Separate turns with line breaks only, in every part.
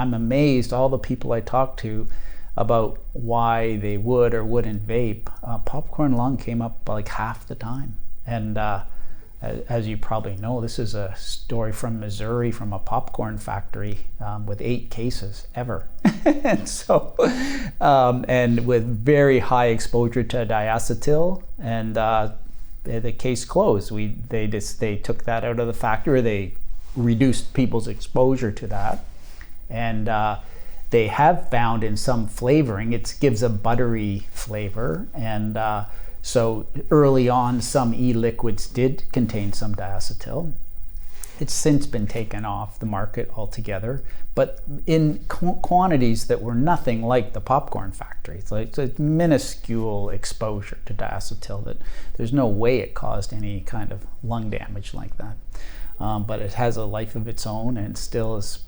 I'm amazed all the people I talk to about why they would or wouldn't vape. Popcorn lung came up like half the time. And as you probably know, this is a story from Missouri, from a popcorn factory with 8 cases ever. And so, and with very high exposure to diacetyl, and the case closed. They took that out of the factory. They reduced people's exposure to that, and they have found in some flavoring, it gives a buttery flavor, and so early on some e-liquids did contain some diacetyl. It's since been taken off the market altogether, but in quantities that were nothing like the popcorn factory. It's like a minuscule exposure to diacetyl that there's no way it caused any kind of lung damage like that. But it has a life of its own, and still is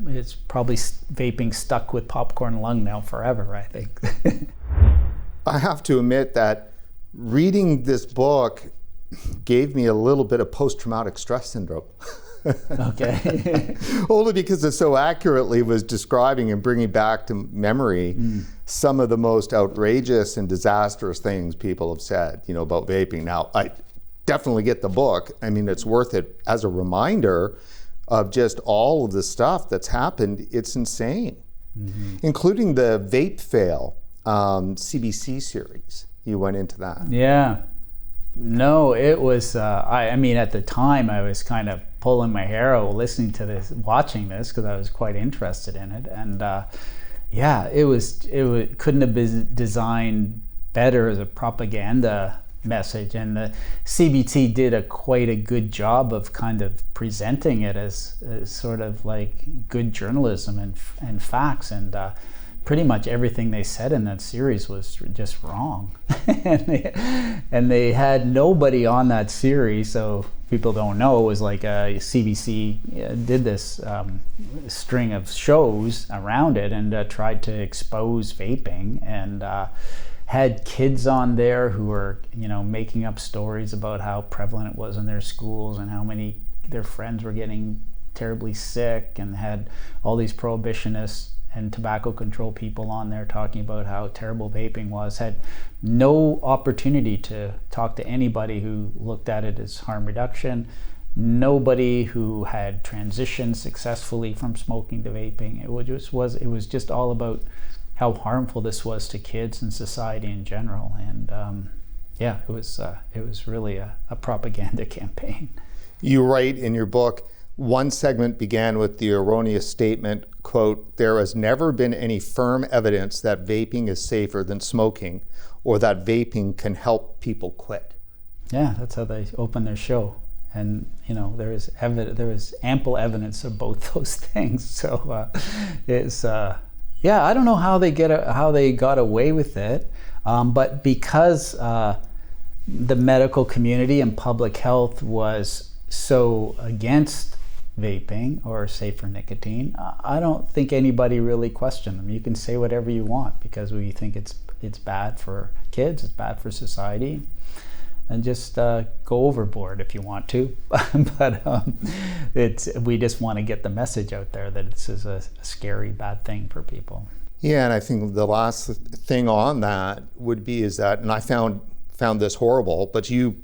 it's probably vaping stuck with popcorn lung now forever, I think.
I have to admit that reading this book gave me a little bit of post-traumatic stress syndrome.
Okay.
Only because it so accurately was describing and bringing back to memory some of the most outrageous and disastrous things people have said, about vaping. Now, I definitely get the book. I mean, it's worth it as a reminder of just all of the stuff that's happened. It's insane, including the Vape Fail CBC series. You went into that.
Yeah. No, it was, I mean, at the time I was kind of pulling my hair out listening to this, watching this, because I was quite interested in it. And yeah, it couldn't have been designed better as a propaganda message. And the CBT did quite a good job of kind of presenting it as sort of like good journalism and facts. And pretty much everything they said in that series was just wrong. and they had nobody on that series, so people don't know. It was like CBC did this string of shows around it and tried to expose vaping, and had kids on there who were making up stories about how prevalent it was in their schools and how many their friends were getting terribly sick, and had all these prohibitionists and tobacco control people on there talking about how terrible vaping was. Had no opportunity to talk to anybody who looked at it as harm reduction, nobody who had transitioned successfully from smoking to vaping. It was just all about how harmful this was to kids and society in general. And yeah, it was really a propaganda campaign.
You write in your book, one segment began with the erroneous statement, quote, "There has never been any firm evidence that vaping is safer than smoking, or that vaping can help people quit."
Yeah, that's how they opened their show. And there is ample evidence of both those things. So it's yeah, I don't know how they got away with it, but because the medical community and public health was so against vaping or safer nicotine, I don't think anybody really questioned them. You can say whatever you want because we think it's bad for kids, it's bad for society, and just go overboard if you want to. But we just want to get the message out there that this is a scary, bad thing for people.
Yeah, and I think the last thing on that would be is that, and I found this horrible, but you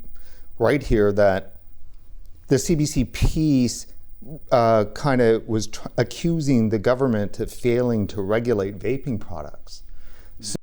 write here that the CBC piece kind of was accusing the government of failing to regulate vaping products.